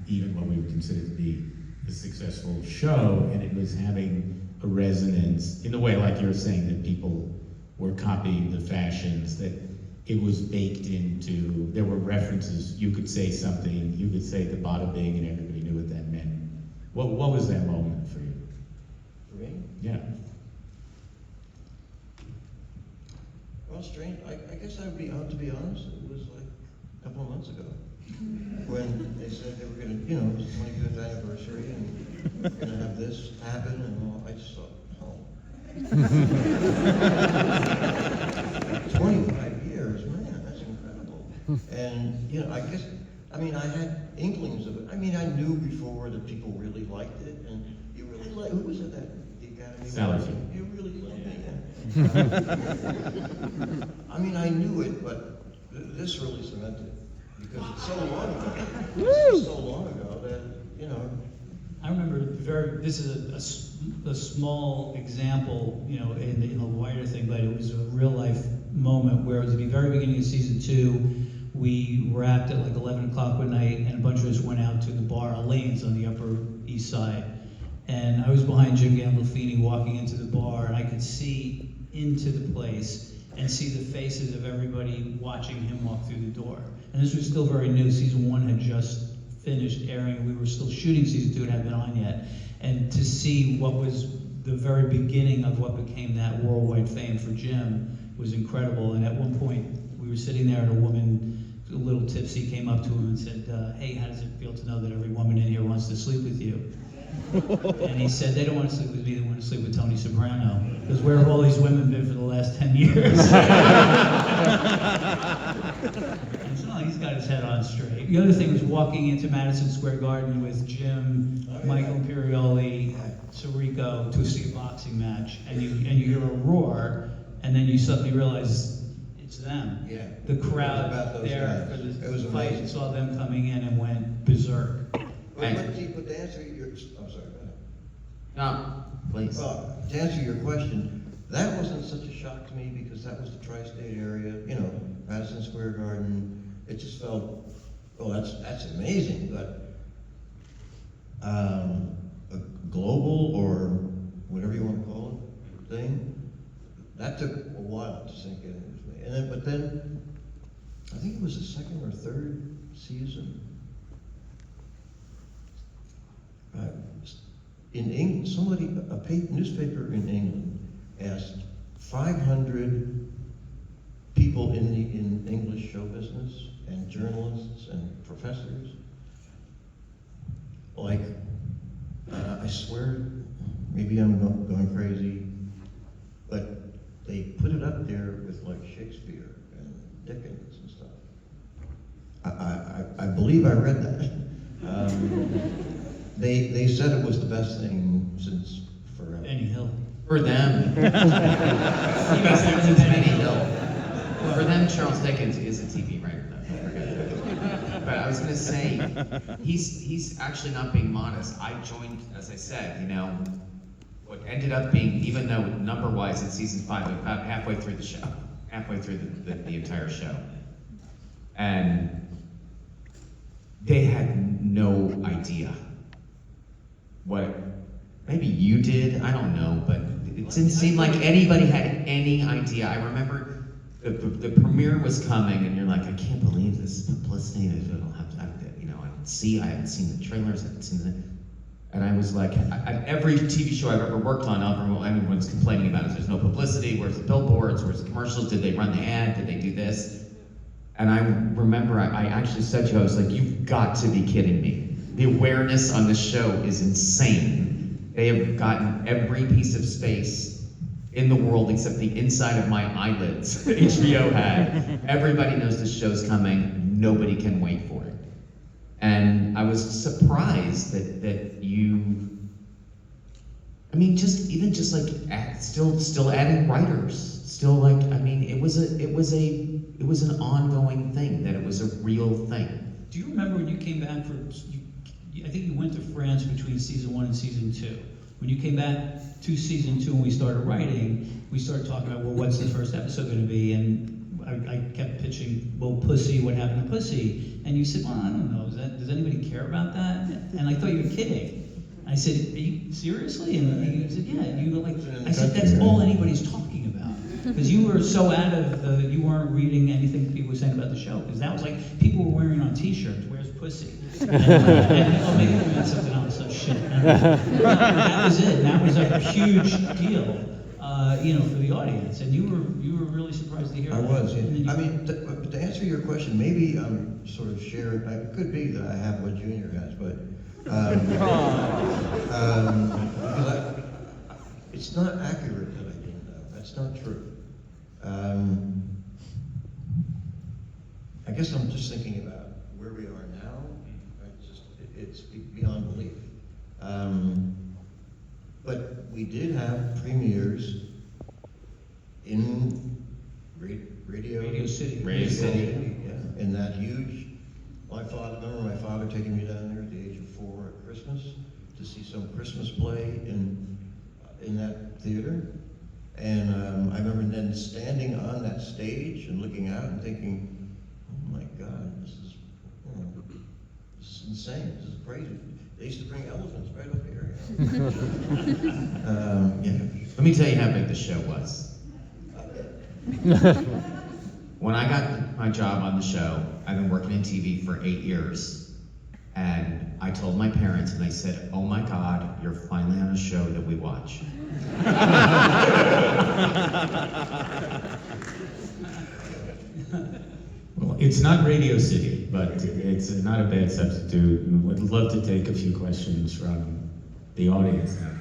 even what we would consider to be a successful show, and it was having a resonance in the way, like you're saying, that people were copying the fashions, that it was baked into, there were references, you could say something, you could say the bada bing, and everybody knew what that meant. What was that moment for you? For me? Yeah. Well, strange. I guess to be honest, it was like a couple of months ago when they said they were going to, it was the 25th anniversary and we're going to have this happen and all. I just thought, oh. 25 years, man, that's incredible. And, I had inklings of it. I knew before that people really liked it and you really liked, who was it that the Academy? Sally. You really loved me. I knew it, but this really cemented it because it's so long ago. This is so long ago that, I remember this is a small example, in the Weiner thing, but it was a real life moment where it was at the very beginning of season 2. We wrapped at like 11 o'clock one night, and a bunch of us went out to the bar, Elaine's on the Upper East Side. And I was behind Jim Gandolfini walking into the bar, and I could see into the place and see the faces of everybody watching him walk through the door. And this was still very new. Season 1 had just finished airing. We were still shooting season 2, it hadn't been on yet. And to see what was the very beginning of what became that worldwide fame for Jim was incredible. And at one point, we were sitting there and a woman, a little tipsy, came up to him and said, hey, how does it feel to know that every woman in here wants to sleep with you? And he said, they don't want to sleep with me, they want to sleep with Tony Soprano. Because where have all these women been for the last 10 years? And so he's got his head on straight. The other thing was walking into Madison Square Garden with Jim, Michael Imperioli, Sirico to see a boxing match, and you hear a roar, and then you suddenly realize it's them. Yeah. The crowd there for the fight saw them coming in and went berserk. But to answer your, I'm sorry, go ahead. No, please. Well, to answer your question, that wasn't such a shock to me because that was the tri-state area, Madison Square Garden. It just felt, oh, that's amazing, but a global or whatever you want to call it thing, that took a while to sink in with me. But then, I think it was the second or third season. In England, a newspaper in England asked 500 people in English show business and journalists and professors, I swear, maybe I'm going crazy, but they put it up there with like Shakespeare and Dickens and stuff. I believe I read that. They said it was the best thing since forever. Benny Hill. For them, you guys said since Benny Hill. For them, Charles Dickens is a TV writer. But I was going to say, he's actually not being modest. I joined, as I said, what ended up being, even though number-wise in season 5, about halfway through the show, halfway through the entire show, and they had no idea what, maybe you did, I don't know, but it didn't seem like anybody had any idea. I remember the premiere was coming, and you're like, I can't believe this publicity. I haven't seen the trailers, I haven't seen the, and I was like, every TV show I've ever worked on, everyone's complaining about it. There's no publicity. Where's the billboards? Where's the commercials? Did they run the ad? Did they do this? And I remember I actually said to you, I was like, you've got to be kidding me. The awareness on this show is insane. They have gotten every piece of space in the world except the inside of my eyelids that HBO had. Everybody knows this show's coming. Nobody can wait for it. And I was surprised that you, still adding writers, it was an ongoing thing, that it was a real thing. Do you remember when you came back I think you went to France between season 1 and season 2. When you came back to season 2 and we started writing, we started talking about, well, what's the first episode going to be? And I kept pitching, well, Pussy, what happened to Pussy? And you said, well, I don't know, does anybody care about that? And I thought you were kidding. I said, are you seriously? And you said, yeah. And you were like, I said, that's all anybody's talking about. Because you were so out of you weren't reading anything people were saying about the show. Because that was like, people were wearing on t-shirts, where's Pussy? And maybe we meant something else, so shit. And that was it. That was a huge deal, for the audience. And you were really surprised to hear that. I was, yeah. And then I mean, but to answer your question, maybe I'm sort of sharing, it could be that I have what Junior has, but, because it's not accurate that I didn't know. That's not true. I guess I'm just thinking about where we are now. It's beyond belief. But we did have premieres in Radio City. Radio City. Yeah, in that huge. I remember my father taking me down there at the age of 4 at Christmas to see some Christmas play in that theater. And I remember then standing on that stage and looking out and thinking, oh my God, this is insane. This is crazy. They used to bring elephants right up here. Yeah. Let me tell you how big the show was. When I got my job on the show, I've been working in TV for 8 years. And I told my parents, and they said, oh my God, you're finally on a show that we watch. Well, it's not Radio City, but it's not a bad substitute. Would love to take a few questions from the audience now.